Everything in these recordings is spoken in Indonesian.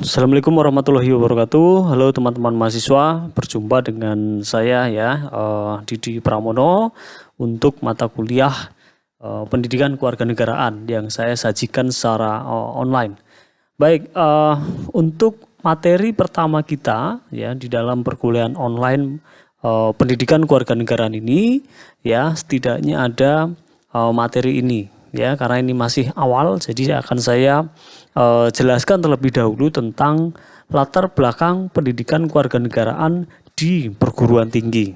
Assalamualaikum warahmatullahi wabarakatuh. Halo teman-teman mahasiswa, berjumpa dengan saya ya, Didi Pramono untuk mata kuliah Pendidikan Kewarganegaraan yang saya sajikan secara online. Baik, untuk materi pertama kita ya di dalam perkuliahan online Pendidikan Kewarganegaraan ini ya, setidaknya ada materi ini ya, karena ini masih awal, jadi akan saya jelaskan terlebih dahulu tentang latar belakang pendidikan kewarganegaraan di perguruan tinggi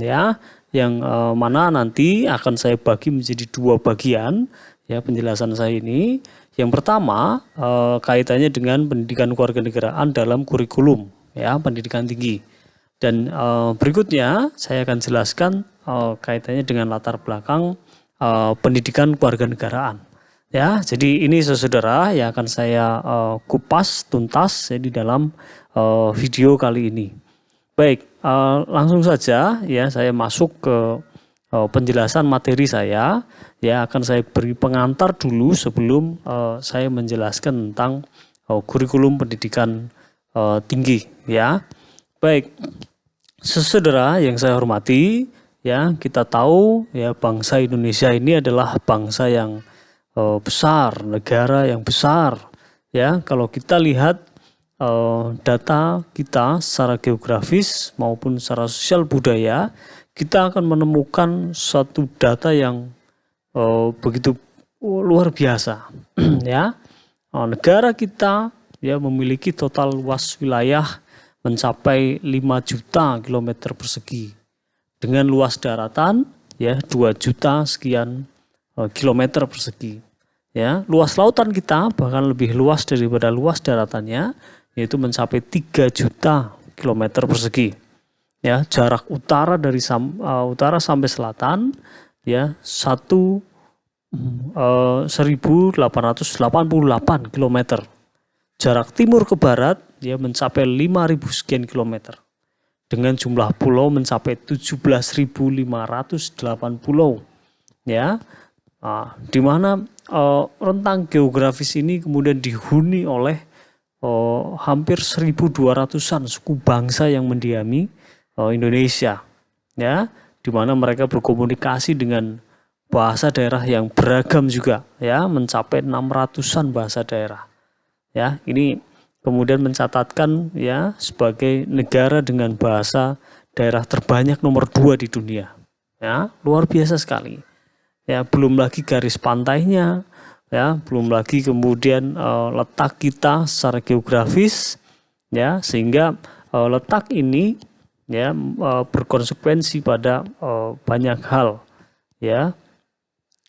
ya, yang mana nanti akan saya bagi menjadi dua bagian ya penjelasan saya ini. Yang pertama kaitannya dengan pendidikan kewarganegaraan dalam kurikulum ya pendidikan tinggi, dan berikutnya saya akan jelaskan kaitannya dengan latar belakang pendidikan kewarganegaraan ya. Jadi ini saudara yang akan saya kupas tuntas ya, di dalam video kali ini. Baik, langsung saja ya saya masuk ke penjelasan materi saya ya. Akan saya beri pengantar dulu sebelum saya menjelaskan tentang kurikulum pendidikan tinggi ya. Baik, saudara yang saya hormati ya, kita tahu ya bangsa Indonesia ini adalah bangsa yang besar, negara yang besar ya. Kalau kita lihat data kita secara geografis maupun secara sosial budaya, kita akan menemukan suatu data yang begitu luar biasa ya. Negara kita ya memiliki total luas wilayah mencapai 5 juta kilometer persegi dengan luas daratan ya 2 juta sekian kilometer persegi ya. Luas lautan kita bahkan lebih luas daripada luas daratannya, yaitu mencapai 3 juta kilometer persegi ya. Jarak utara dari utara sampai selatan ya 1888 kilometer. Jarak timur ke barat ya mencapai 5.000 sekian kilometer, dengan jumlah pulau mencapai 17.508 pulau ya. Di mana rentang geografis ini kemudian dihuni oleh hampir 1.200-an suku bangsa yang mendiami Indonesia ya, di mana mereka berkomunikasi dengan bahasa daerah yang beragam juga ya, mencapai 600-an bahasa daerah ya. Ini kemudian mencatatkan ya sebagai negara dengan bahasa daerah terbanyak nomor 2 di dunia ya. Luar biasa sekali ya. Belum lagi garis pantainya ya, belum lagi kemudian letak kita secara geografis ya, sehingga letak ini ya berkonsekuensi pada banyak hal ya.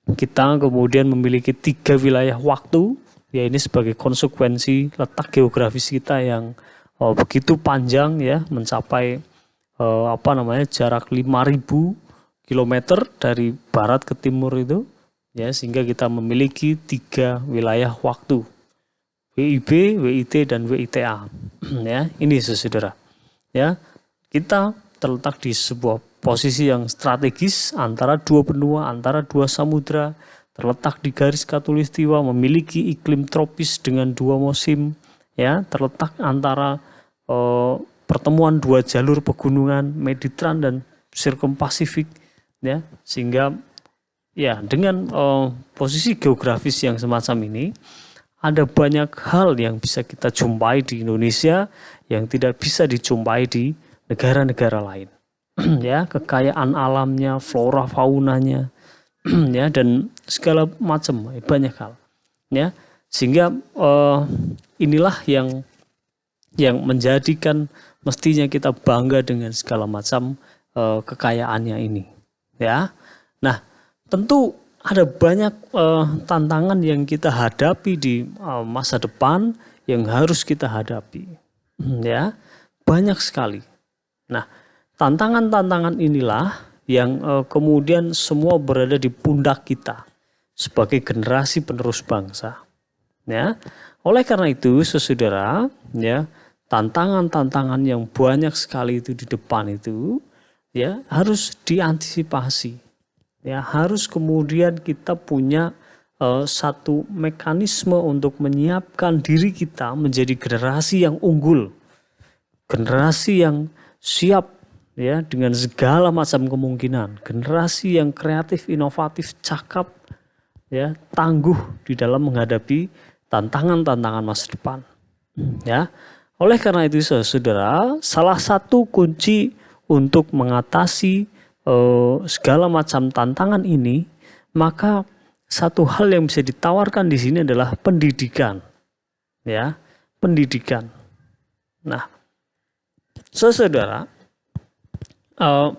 Kita kemudian memiliki 3 wilayah waktu ya, ini sebagai konsekuensi letak geografis kita yang begitu panjang ya, mencapai jarak 5.000 kilometer dari barat ke timur itu ya, sehingga kita memiliki 3 wilayah waktu, WIB, WIT dan WITA ya. Ini saudara ya, kita terletak di sebuah posisi yang strategis antara 2 benua, antara 2 samudra, terletak di garis khatulistiwa, memiliki iklim tropis dengan 2 musim ya, terletak antara pertemuan 2 jalur pegunungan Mediteran dan Sirkumpasifik ya. Sehingga ya dengan posisi geografis yang semacam ini, ada banyak hal yang bisa kita jumpai di Indonesia yang tidak bisa dijumpai di negara-negara lain ya. Kekayaan alamnya, flora faunanya ya, dan segala macam banyak hal ya. Sehingga inilah yang menjadikan mestinya kita bangga dengan segala macam kekayaannya ini ya. Nah, tentu ada banyak tantangan yang kita hadapi di masa depan yang harus kita hadapi ya, banyak sekali. Nah, tantangan-tantangan inilah yang kemudian semua berada di pundak kita sebagai generasi penerus bangsa ya. Oleh karena itu saudara ya, tantangan-tantangan yang banyak sekali itu di depan itu ya harus diantisipasi ya, harus kemudian kita punya satu mekanisme untuk menyiapkan diri kita menjadi generasi yang unggul, generasi yang siap ya dengan segala macam kemungkinan, generasi yang kreatif, inovatif, cakap, ya tangguh di dalam menghadapi tantangan-tantangan masa depan. Ya, oleh karena itu saudara, salah satu kunci untuk mengatasi segala macam tantangan ini, maka satu hal yang bisa ditawarkan di sini adalah pendidikan, ya, pendidikan. Nah, saudara,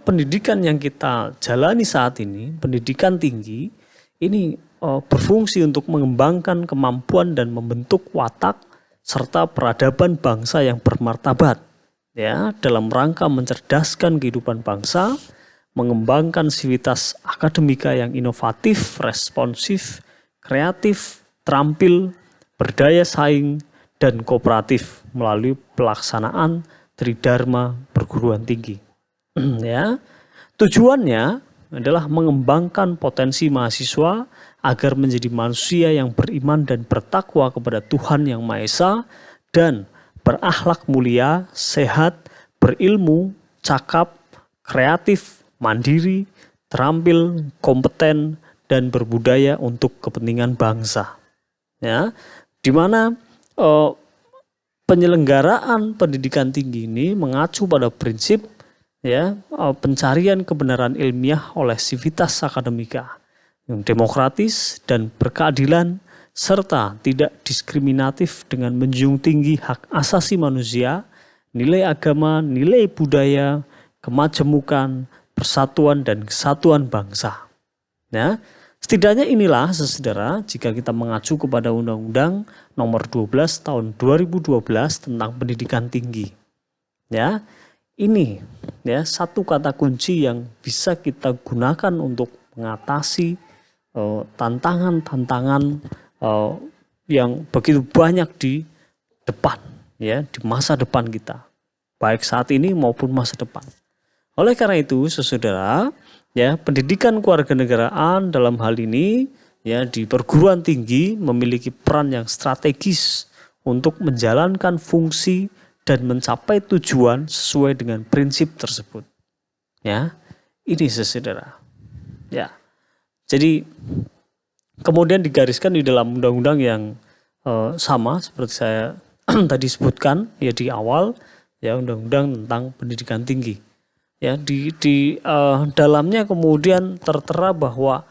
pendidikan yang kita jalani saat ini, pendidikan tinggi, ini berfungsi untuk mengembangkan kemampuan dan membentuk watak serta peradaban bangsa yang bermartabat, ya, dalam rangka mencerdaskan kehidupan bangsa, mengembangkan sivitas akademika yang inovatif, responsif, kreatif, terampil, berdaya saing, dan kooperatif melalui pelaksanaan Tridharma perguruan tinggi. Ya, tujuannya adalah mengembangkan potensi mahasiswa agar menjadi manusia yang beriman dan bertakwa kepada Tuhan Yang Maha Esa dan berakhlak mulia, sehat, berilmu, cakap, kreatif, mandiri, terampil, kompeten, dan berbudaya untuk kepentingan bangsa. Ya, di mana penyelenggaraan pendidikan tinggi ini mengacu pada prinsip ya pencarian kebenaran ilmiah oleh sivitas akademika yang demokratis dan berkeadilan serta tidak diskriminatif dengan menjunjung tinggi hak asasi manusia, nilai agama, nilai budaya, kemajemukan, persatuan dan kesatuan bangsa. Ya, setidaknya inilah saudara jika kita mengacu kepada Undang-Undang Nomor 12 Tahun 2012 tentang pendidikan tinggi. Ya, ini ya satu kata kunci yang bisa kita gunakan untuk mengatasi tantangan-tantangan yang begitu banyak di depan, ya, di masa depan kita, baik saat ini maupun masa depan. Oleh karena itu, saudara, ya, pendidikan kewarganegaraan dalam hal ini ya di perguruan tinggi memiliki peran yang strategis untuk menjalankan fungsi dan mencapai tujuan sesuai dengan prinsip tersebut. Ya, ini saudara. Ya. Jadi kemudian digariskan di dalam undang-undang yang sama seperti saya tadi sebutkan ya di awal, ya, undang-undang tentang pendidikan tinggi. Ya, di dalamnya kemudian tertera bahwa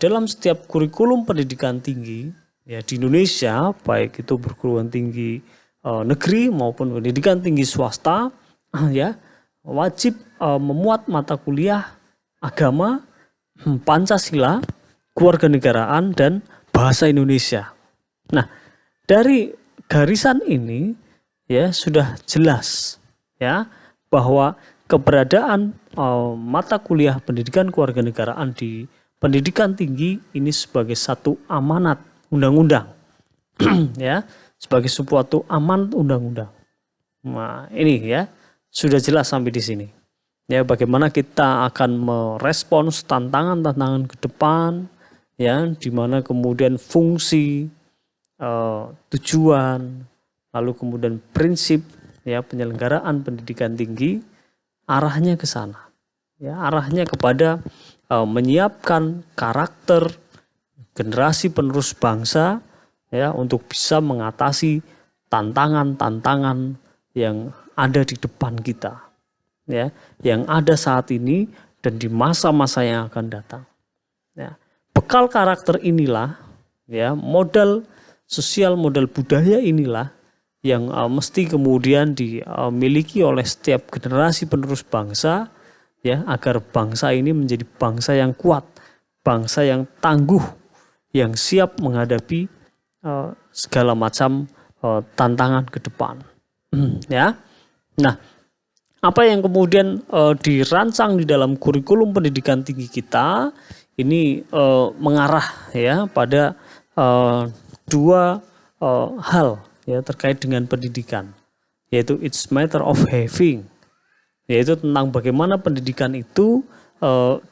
dalam setiap kurikulum pendidikan tinggi ya di Indonesia, baik itu perguruan tinggi negeri maupun pendidikan tinggi swasta, ya, wajib memuat mata kuliah agama, Pancasila, kewarganegaraan, dan bahasa Indonesia. Nah, dari garisan ini ya sudah jelas ya bahwa keberadaan mata kuliah pendidikan kewarganegaraan di pendidikan tinggi ini sebagai satu amanat undang-undang ya, sebagai suatu amanat undang-undang. Nah, ini ya sudah jelas sampai di sini. Ya, bagaimana kita akan merespons tantangan-tantangan ke depan, ya, di mana kemudian fungsi, tujuan, lalu kemudian prinsip, ya, penyelenggaraan pendidikan tinggi, arahnya ke sana, ya, arahnya kepada menyiapkan karakter generasi penerus bangsa, ya, untuk bisa mengatasi tantangan-tantangan yang ada di depan kita, ya, yang ada saat ini dan di masa-masa yang akan datang. Ya, bekal karakter inilah, ya, modal sosial, modal budaya inilah yang mesti kemudian dimiliki oleh setiap generasi penerus bangsa, ya, agar bangsa ini menjadi bangsa yang kuat, bangsa yang tangguh, yang siap menghadapi segala macam tantangan ke depan. Ya, nah, apa yang kemudian dirancang di dalam kurikulum pendidikan tinggi kita ini mengarah ya pada dua hal ya terkait dengan pendidikan, yaitu it's matter of having, yaitu tentang bagaimana pendidikan itu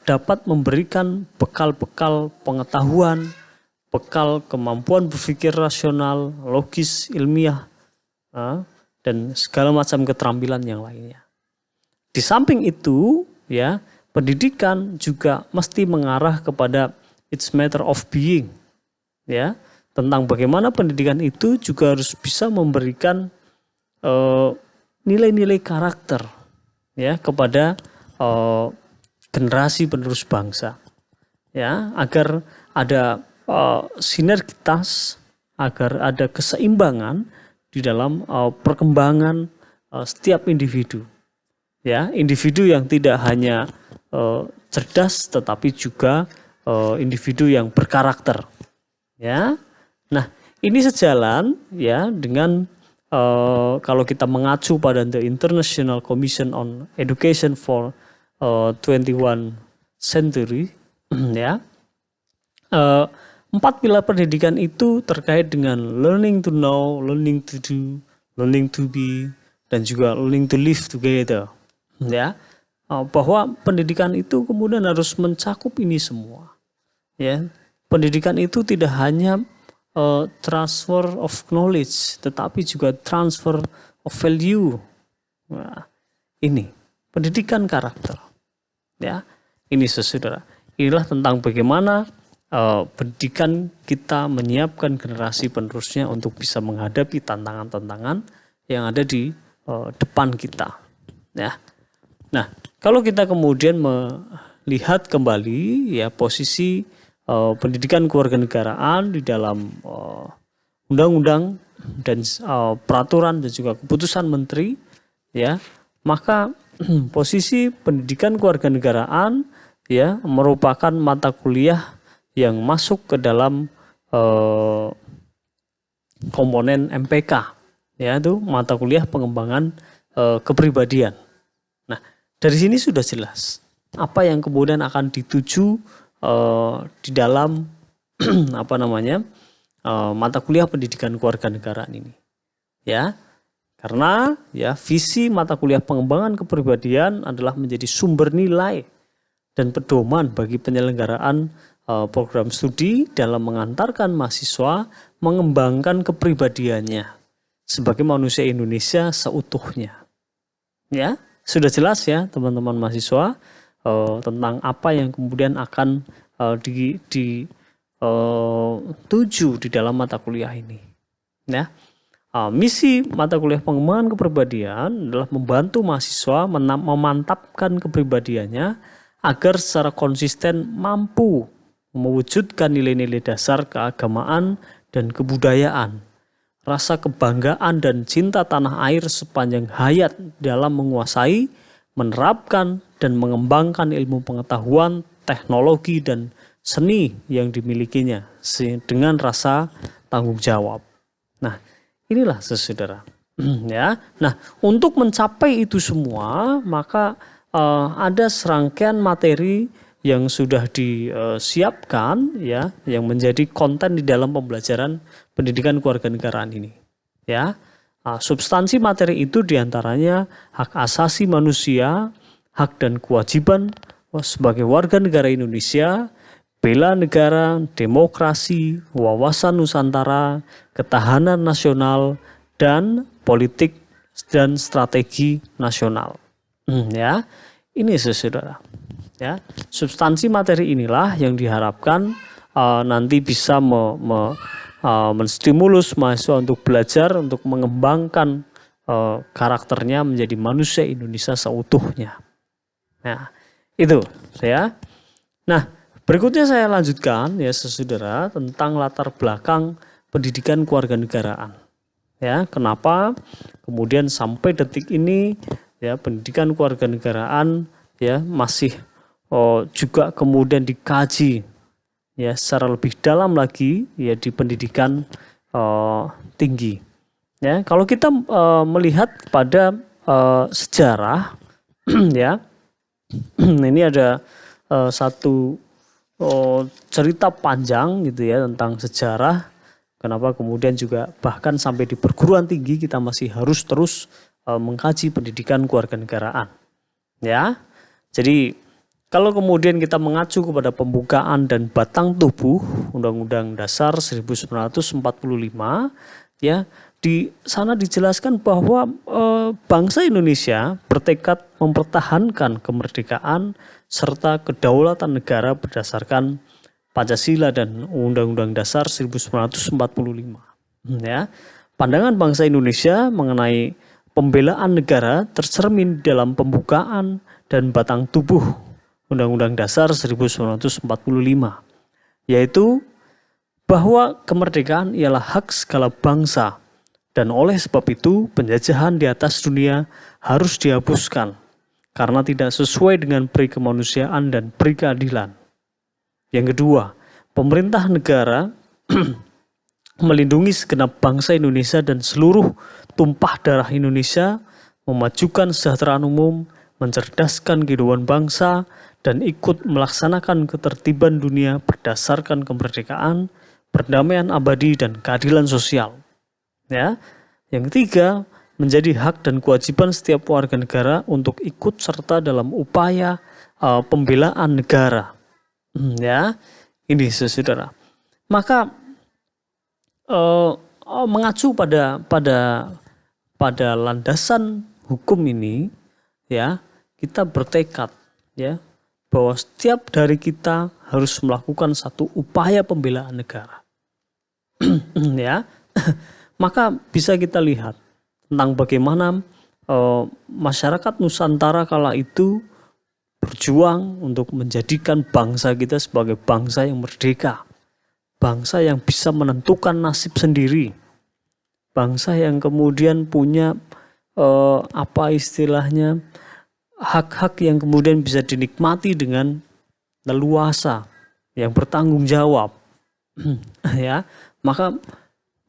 dapat memberikan bekal-bekal pengetahuan, bekal kemampuan berpikir rasional, logis, ilmiah, dan segala macam keterampilan yang lainnya. Di samping itu, ya, pendidikan juga mesti mengarah kepada it's matter of being, ya, tentang bagaimana pendidikan itu juga harus bisa memberikan nilai-nilai karakter, ya, kepada generasi penerus bangsa, ya, agar ada sinergitas, agar ada keseimbangan di dalam perkembangan setiap individu, ya, individu yang tidak hanya cerdas tetapi juga individu yang berkarakter, ya. Nah, ini sejalan, ya, dengan kalau kita mengacu pada the International Commission on Education for 21st Century, ya, 4 pilar pendidikan itu terkait dengan learning to know, learning to do, learning to be, dan juga learning to live together, ya, bahwa pendidikan itu kemudian harus mencakup ini semua, ya. Pendidikan itu tidak hanya transfer of knowledge, tetapi juga transfer of value. Nah, ini pendidikan karakter, ya. Ini saudara, inilah tentang bagaimana pendidikan kita menyiapkan generasi penerusnya untuk bisa menghadapi tantangan-tantangan yang ada di depan kita, ya. Nah, kalau kita kemudian melihat kembali, ya, posisi pendidikan kewarganegaraan di dalam undang-undang dan peraturan dan juga keputusan menteri, ya, maka posisi pendidikan kewarganegaraan, ya, merupakan mata kuliah yang masuk ke dalam komponen MPK, ya, itu mata kuliah pengembangan kepribadian. Nah, dari sini sudah jelas apa yang kemudian akan dituju di dalam mata kuliah pendidikan kewarganegaraan ini, ya, karena, ya, visi mata kuliah pengembangan kepribadian adalah menjadi sumber nilai dan pedoman bagi penyelenggaraan program studi dalam mengantarkan mahasiswa mengembangkan kepribadiannya sebagai manusia Indonesia seutuhnya, ya. Sudah jelas, ya, teman-teman mahasiswa, tentang apa yang kemudian akan dituju di dalam mata kuliah ini, ya. Misi mata kuliah pengembangan kepribadian adalah membantu mahasiswa memantapkan kepribadiannya agar secara konsisten mampu mewujudkan nilai-nilai dasar keagamaan dan kebudayaan, rasa kebanggaan dan cinta tanah air sepanjang hayat dalam menguasai, menerapkan, dan mengembangkan ilmu pengetahuan, teknologi, dan seni yang dimilikinya dengan rasa tanggung jawab. Nah, inilah saudara, ya. Nah, untuk mencapai itu semua, maka ada serangkaian materi yang sudah disiapkan, ya, yang menjadi konten di dalam pembelajaran pendidikan kewarganegaraan ini, ya. Substansi materi itu diantaranya hak asasi manusia, hak dan kewajiban sebagai warga negara Indonesia, bela negara, demokrasi, wawasan Nusantara, ketahanan nasional, dan politik dan strategi nasional, ya. Ini saudara, ya, substansi materi inilah yang diharapkan nanti bisa menstimulus mahasiswa untuk belajar, untuk mengembangkan karakternya menjadi manusia Indonesia seutuhnya. Nah, itu, ya. Nah, berikutnya saya lanjutkan, ya, saudara, tentang latar belakang pendidikan kewarganegaraan, ya. Kenapa kemudian sampai detik ini, ya, pendidikan kewarganegaraan, ya, masih juga kemudian dikaji, ya, secara lebih dalam lagi, ya, di pendidikan tinggi, ya. Kalau kita melihat pada sejarah, ya, ini ada satu cerita panjang, gitu, ya, tentang sejarah kenapa kemudian juga bahkan sampai di perguruan tinggi kita masih harus terus mengkaji pendidikan kewarganegaraan, ya. Jadi Kalau kemudian kita mengacu kepada pembukaan dan batang tubuh Undang-Undang Dasar 1945, ya, di sana dijelaskan bahwa bangsa Indonesia bertekad mempertahankan kemerdekaan serta kedaulatan negara berdasarkan Pancasila dan Undang-Undang Dasar 1945. Ya, pandangan bangsa Indonesia mengenai pembelaan negara tercermin dalam pembukaan dan batang tubuh Undang-Undang Dasar 1945, yaitu bahwa kemerdekaan ialah hak segala bangsa dan oleh sebab itu penjajahan di atas dunia harus dihapuskan karena tidak sesuai dengan peri kemanusiaan dan peri keadilan. Yang kedua, pemerintah negara melindungi segenap bangsa Indonesia dan seluruh tumpah darah Indonesia, memajukan kesejahteraan umum, mencerdaskan kehidupan bangsa, dan ikut melaksanakan ketertiban dunia berdasarkan kemerdekaan, perdamaian abadi, dan keadilan sosial. Ya. Yang ketiga, menjadi hak dan kewajiban setiap warga negara untuk ikut serta dalam upaya pembelaan negara. Ya, ini saudara. Maka mengacu pada landasan hukum ini, ya, kita bertekad, ya, bahwa setiap dari kita harus melakukan satu upaya pembelaan negara. Ya, maka bisa kita lihat tentang bagaimana masyarakat Nusantara kala itu berjuang untuk menjadikan bangsa kita sebagai bangsa yang merdeka, bangsa yang bisa menentukan nasib sendiri, bangsa yang kemudian punya apa istilahnya, hak-hak yang kemudian bisa dinikmati dengan leluasa, yang bertanggung jawab. Ya, maka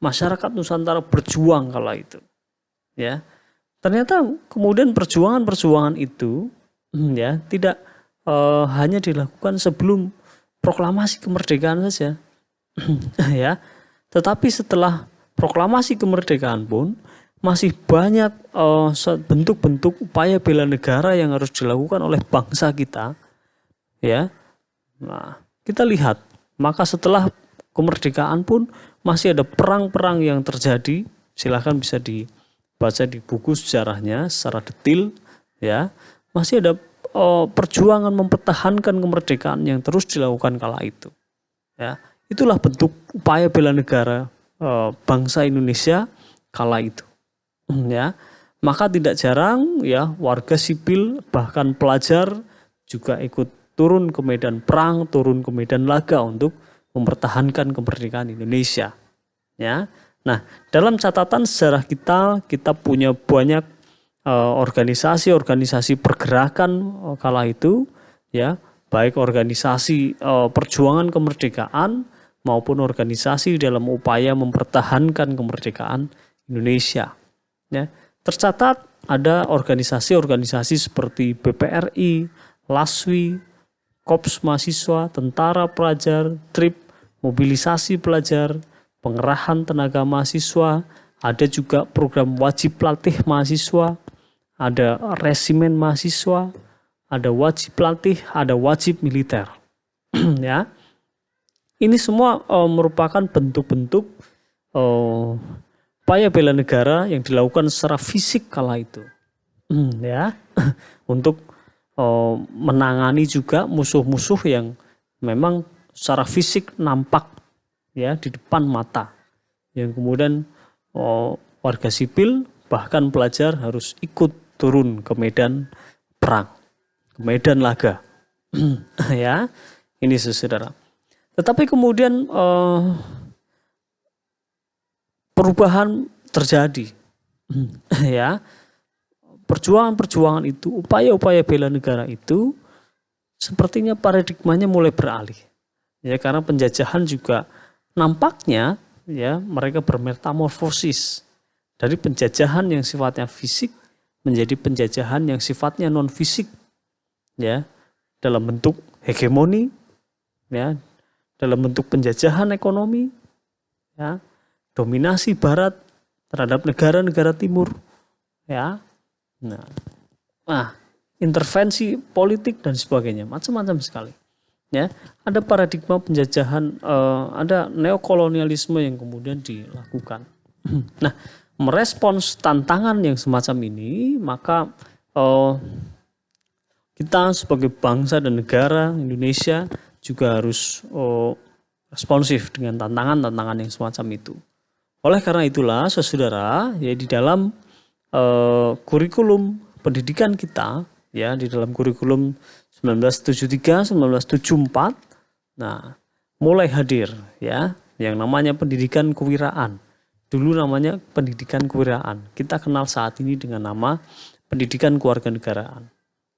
masyarakat Nusantara berjuang kala itu. Ya, ternyata kemudian perjuangan itu, ya, tidak hanya dilakukan sebelum proklamasi kemerdekaan saja. Ya, tetapi setelah proklamasi kemerdekaan pun masih banyak bentuk-bentuk upaya bela negara yang harus dilakukan oleh bangsa kita. Ya, nah, kita lihat, maka setelah kemerdekaan pun masih ada perang-perang yang terjadi. Silahkan bisa dibaca di buku sejarahnya secara detail. Ya, masih ada perjuangan mempertahankan kemerdekaan yang terus dilakukan kala itu. Ya, itulah bentuk upaya bela negara bangsa Indonesia kala itu. Ya, maka tidak jarang, ya, warga sipil bahkan pelajar juga ikut turun ke medan perang, turun ke medan laga untuk mempertahankan kemerdekaan Indonesia. Ya, nah, dalam catatan sejarah kita punya banyak organisasi-organisasi pergerakan kala itu, ya, baik organisasi perjuangan kemerdekaan maupun organisasi dalam upaya mempertahankan kemerdekaan Indonesia. Ya, tercatat ada organisasi-organisasi seperti BPRI, LASWI, Kops Mahasiswa, Tentara Pelajar, TRIP, Mobilisasi Pelajar, Pengerahan Tenaga Mahasiswa, ada juga program wajib latih mahasiswa, ada resimen mahasiswa, ada wajib latih, ada wajib militer. Ya, ini semua merupakan bentuk-bentuk upaya bela negara yang dilakukan secara fisik kala itu, ya, untuk menangani juga musuh-musuh yang memang secara fisik nampak, ya, di depan mata, yang kemudian warga sipil bahkan pelajar harus ikut turun ke medan perang, ke medan laga. Ya, ini saudara. Tetapi kemudian perubahan terjadi. Ya, perjuangan-perjuangan itu, upaya-upaya bela negara itu sepertinya paradigmanya mulai beralih. Ya, karena penjajahan juga nampaknya, ya, mereka bermetamorfosis dari penjajahan yang sifatnya fisik menjadi penjajahan yang sifatnya non fisik, ya, dalam bentuk hegemoni, ya, dalam bentuk penjajahan ekonomi, ya, dominasi Barat terhadap negara-negara Timur, ya. Nah, intervensi politik dan sebagainya, macam-macam sekali. Ya, ada paradigma penjajahan, ada neokolonialisme yang kemudian dilakukan. Nah, merespons tantangan yang semacam ini, maka kita sebagai bangsa dan negara Indonesia juga harus responsif dengan tantangan-tantangan yang semacam itu. Oleh karena itulah, saudara, ya di dalam kurikulum pendidikan kita, ya di dalam kurikulum 1973, 1974, nah mulai hadir ya yang namanya pendidikan kewiraan. Dulu namanya pendidikan kewiraan. Kita kenal saat ini dengan nama pendidikan kewarganegaraan.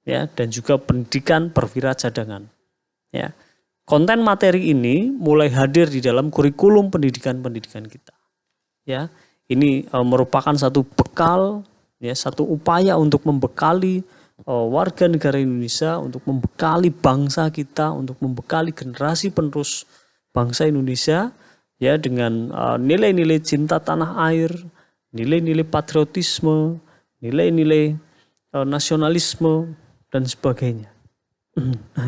Ya, dan juga pendidikan perwira cadangan. Ya. Konten materi ini mulai hadir di dalam kurikulum pendidikan kita. Ya, ini merupakan satu bekal, ya, satu upaya untuk membekali warga negara Indonesia, untuk membekali bangsa kita, untuk membekali generasi penerus bangsa Indonesia, ya, dengan nilai-nilai cinta tanah air, nilai-nilai patriotisme, nilai-nilai nasionalisme dan sebagainya.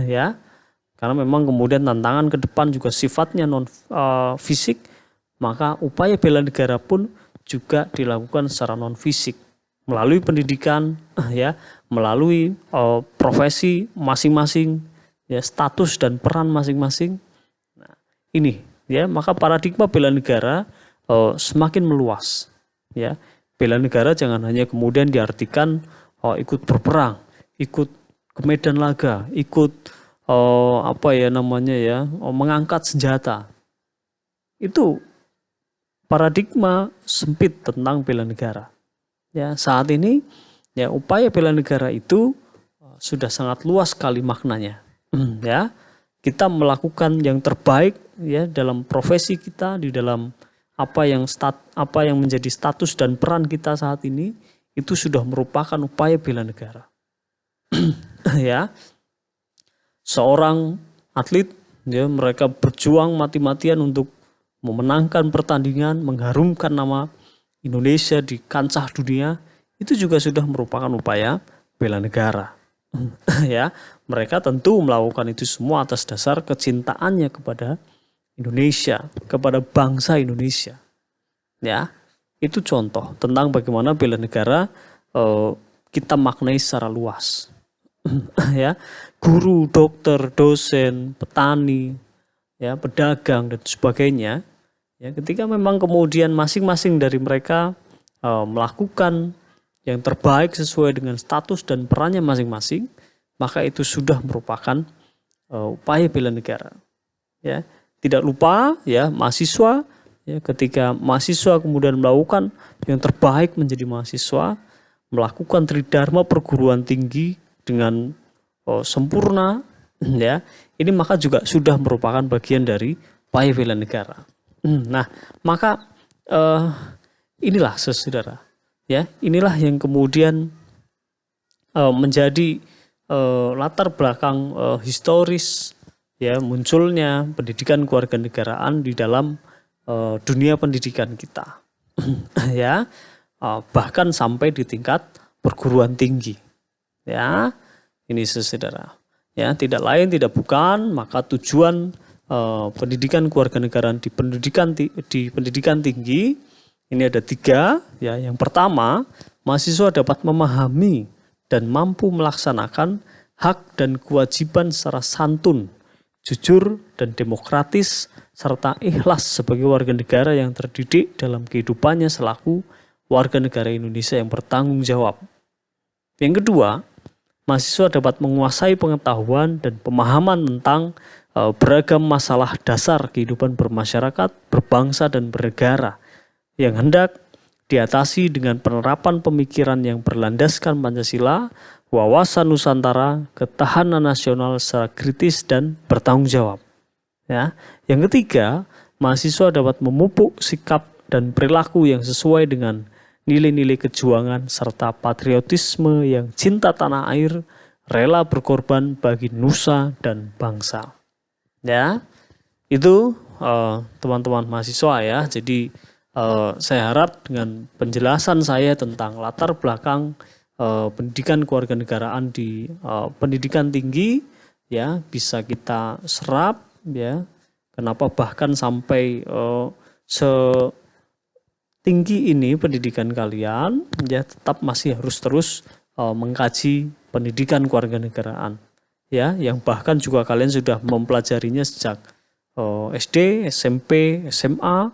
Ya, karena memang kemudian tantangan ke depan juga sifatnya non fisik, maka upaya bela negara pun juga dilakukan secara non fisik melalui pendidikan, ya, melalui profesi masing-masing, ya, status dan peran masing-masing. Nah, ini, ya, maka paradigma bela negara semakin meluas, ya. Bela negara jangan hanya kemudian diartikan ikut berperang, ikut ke medan laga, ikut mengangkat senjata. Itu paradigma sempit tentang bela negara. Ya, saat ini ya upaya bela negara itu sudah sangat luas sekali maknanya. Ya, kita melakukan yang terbaik ya dalam profesi kita, di dalam apa yang menjadi status dan peran kita saat ini, itu sudah merupakan upaya bela negara. Ya, seorang atlet, ya, mereka berjuang mati-matian untuk memenangkan pertandingan, mengharumkan nama Indonesia di kancah dunia, itu juga sudah merupakan upaya bela negara. Ya, mereka tentu melakukan itu semua atas dasar kecintaannya kepada Indonesia, kepada bangsa Indonesia. Ya, itu contoh tentang bagaimana bela negara kita maknai secara luas. Ya, guru, dokter, dosen, petani, ya, pedagang dan sebagainya. Ya, ketika memang kemudian masing-masing dari mereka melakukan yang terbaik sesuai dengan status dan perannya masing-masing, maka itu sudah merupakan upaya bela negara. Ya, tidak lupa ya mahasiswa, ya, ketika mahasiswa kemudian melakukan yang terbaik menjadi mahasiswa, melakukan tridharma perguruan tinggi dengan sempurna, ya, ini maka juga sudah merupakan bagian dari upaya bela negara. Nah, maka inilah saudara, ya, inilah yang kemudian menjadi latar belakang historis, ya, munculnya pendidikan kewarganegaraan di dalam dunia pendidikan kita. Ya, bahkan sampai di tingkat perguruan tinggi. Ya, ini saudara. Ya, tidak lain tidak bukan, maka tujuan pendidikan kewarganegaraan di pendidikan tinggi ini ada 3, ya. Yang pertama, mahasiswa dapat memahami dan mampu melaksanakan hak dan kewajiban secara santun, jujur dan demokratis, serta ikhlas sebagai warga negara yang terdidik dalam kehidupannya selaku warga negara Indonesia yang bertanggung jawab. Yang kedua, mahasiswa dapat menguasai pengetahuan dan pemahaman tentang beragam masalah dasar kehidupan bermasyarakat, berbangsa, dan bernegara yang hendak diatasi dengan penerapan pemikiran yang berlandaskan Pancasila, wawasan Nusantara, ketahanan nasional secara kritis dan bertanggung jawab. Ya. Yang ketiga, mahasiswa dapat memupuk sikap dan perilaku yang sesuai dengan nilai-nilai kejuangan serta patriotisme yang cinta tanah air, rela berkorban bagi nusa dan bangsa. Ya, itu teman-teman mahasiswa ya. Jadi saya harap dengan penjelasan saya tentang latar belakang pendidikan kewarganegaraan di pendidikan tinggi ya bisa kita serap ya. Kenapa bahkan sampai setinggi ini pendidikan kalian ya tetap masih harus terus mengkaji pendidikan kewarganegaraan ya, yang bahkan juga kalian sudah mempelajarinya sejak SD, SMP, SMA,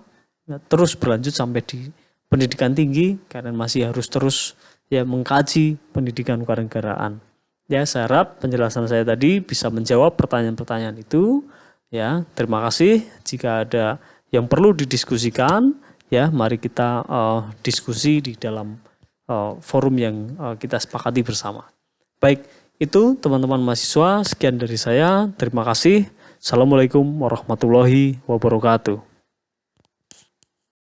terus berlanjut sampai di pendidikan tinggi, kalian masih harus terus ya mengkaji pendidikan kewarganegaraan. Ya, saya harap penjelasan saya tadi bisa menjawab pertanyaan-pertanyaan itu. Ya, terima kasih. Jika ada yang perlu didiskusikan, ya mari kita diskusi di dalam forum yang kita sepakati bersama. Baik, itu teman-teman mahasiswa, sekian dari saya. Terima kasih. Assalamualaikum warahmatullahi wabarakatuh.